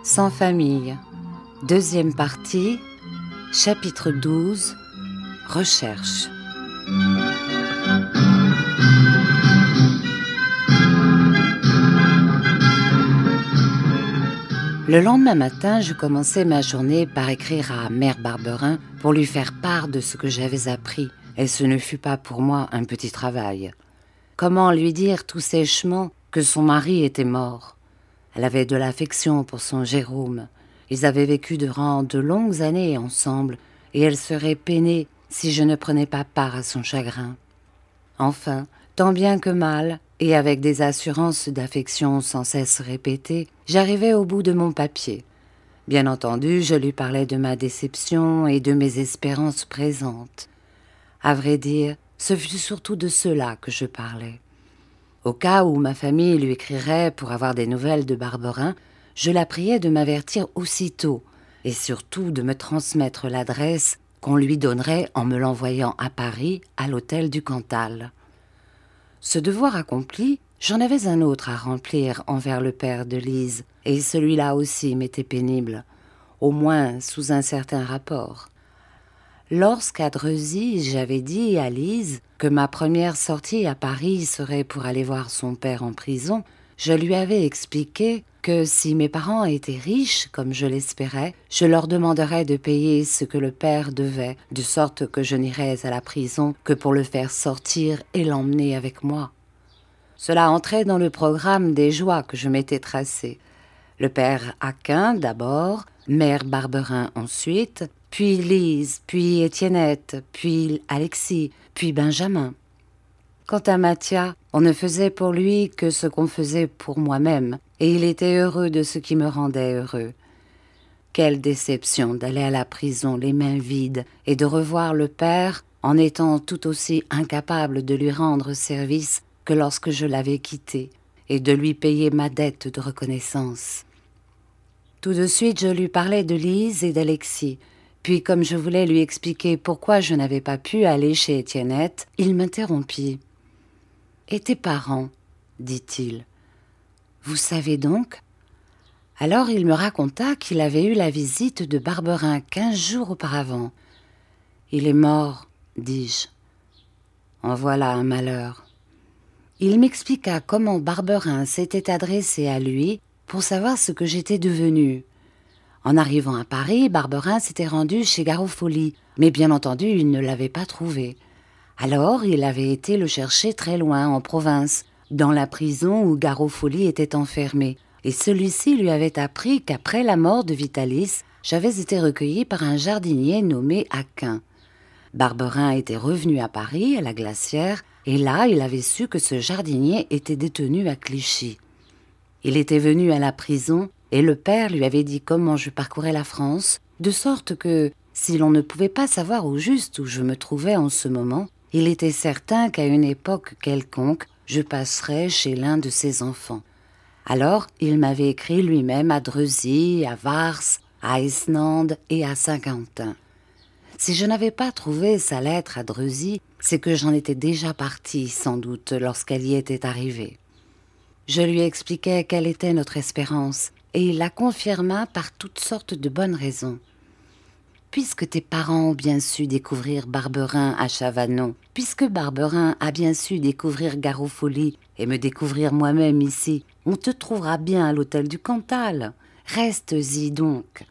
Sans famille. Deuxième partie, chapitre 12, recherche. Le lendemain matin, je commençais ma journée par écrire à Mère Barberin pour lui faire part de ce que j'avais appris, et ce ne fut pas pour moi un petit travail. Comment lui dire tout sèchement que son mari était mort? Elle avait de l'affection pour son Jérôme. Ils avaient vécu durant de longues années ensemble, et elle serait peinée si je ne prenais pas part à son chagrin. Enfin, tant bien que mal, et avec des assurances d'affection sans cesse répétées, j'arrivai au bout de mon papier. Bien entendu, je lui parlais de ma déception et de mes espérances présentes. À vrai dire, ce fut surtout de cela que je parlais. Au cas où ma famille lui écrirait pour avoir des nouvelles de Barberin, je la priais de m'avertir aussitôt, et surtout de me transmettre l'adresse qu'on lui donnerait en me l'envoyant à Paris, à l'hôtel du Cantal. Ce devoir accompli, j'en avais un autre à remplir envers le père de Lise, et celui-là aussi m'était pénible, au moins sous un certain rapport. Lorsqu'à Dreuzy, j'avais dit à Lise que ma première sortie à Paris serait pour aller voir son père en prison, je lui avais expliqué que si mes parents étaient riches, comme je l'espérais, je leur demanderais de payer ce que le père devait, de sorte que je n'irais à la prison que pour le faire sortir et l'emmener avec moi. Cela entrait dans le programme des joies que je m'étais tracé. Le père Aquin d'abord, Mère Barberin ensuite, puis Lise, puis Étiennette, puis Alexis, puis Benjamin. Quant à Mathia, on ne faisait pour lui que ce qu'on faisait pour moi-même, et il était heureux de ce qui me rendait heureux. Quelle déception d'aller à la prison les mains vides et de revoir le père en étant tout aussi incapable de lui rendre service que lorsque je l'avais quitté, et de lui payer ma dette de reconnaissance. Tout de suite, je lui parlais de Lise et d'Alexis. Puis, comme je voulais lui expliquer pourquoi je n'avais pas pu aller chez Étiennette, il m'interrompit. « Et tes parents ?» dit-il. « Vous savez donc ?» Alors il me raconta qu'il avait eu la visite de Barberin 15 jours auparavant. « Il est mort, dis-je. En voilà un malheur. » Il m'expliqua comment Barberin s'était adressé à lui pour savoir ce que j'étais devenue. En arrivant à Paris, Barberin s'était rendu chez Garofoli, mais bien entendu, il ne l'avait pas trouvé. Alors, il avait été le chercher très loin, en province, dans la prison où Garofoli était enfermé, et celui-ci lui avait appris qu'après la mort de Vitalis, j'avais été recueillie par un jardinier nommé Aquin. Barberin était revenu à Paris, à la Glacière, et là, il avait su que ce jardinier était détenu à Clichy. Il était venu à la prison, et le père lui avait dit comment je parcourais la France, de sorte que, si l'on ne pouvait pas savoir au juste où je me trouvais en ce moment, il était certain qu'à une époque quelconque, je passerais chez l'un de ses enfants. Alors, il m'avait écrit lui-même à Dreuzy, à Vars, à Esnande et à Saint-Quentin. Si je n'avais pas trouvé sa lettre à Dreuzy, c'est que j'en étais déjà partie, sans doute, lorsqu'elle y était arrivée. Je lui expliquai quelle était notre espérance, et il la confirma par toutes sortes de bonnes raisons. Puisque tes parents ont bien su découvrir Barberin à Chavanon, puisque Barberin a bien su découvrir Garofoli et me découvrir moi-même ici, on te trouvera bien à l'hôtel du Cantal. Reste-y donc.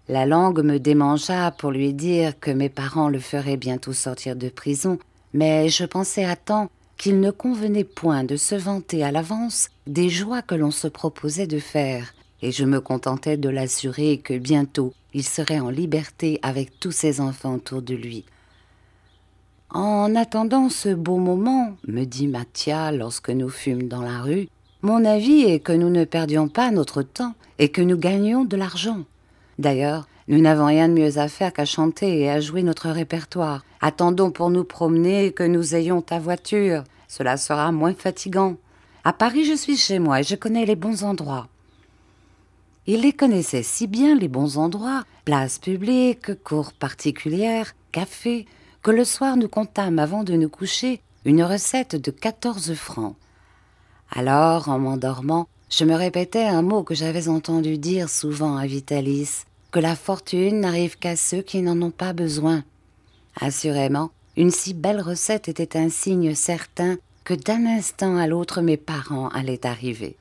La langue me démangea pour lui dire que mes parents le feraient bientôt sortir de prison, mais je pensais à temps qu'il ne convenait point de se vanter à l'avance des joies que l'on se proposait de faire, et je me contentais de l'assurer que bientôt il serait en liberté avec tous ses enfants autour de lui. « En attendant ce beau moment, me dit Mathia lorsque nous fûmes dans la rue, mon avis est que nous ne perdions pas notre temps et que nous gagnions de l'argent. D'ailleurs, nous n'avons rien de mieux à faire qu'à chanter et à jouer notre répertoire. Attendons pour nous promener que nous ayons ta voiture. Cela sera moins fatigant. À Paris, je suis chez moi et je connais les bons endroits. » Il les connaissait si bien, les bons endroits, places publiques, cours particulières, cafés, que le soir nous comptâmes avant de nous coucher une recette de 14 francs. Alors, en m'endormant, Je me répétais un mot que j'avais entendu dire souvent à Vitalis, que la fortune n'arrive qu'à ceux qui n'en ont pas besoin. Assurément, une si belle recette était un signe certain que d'un instant à l'autre mes parents allaient arriver.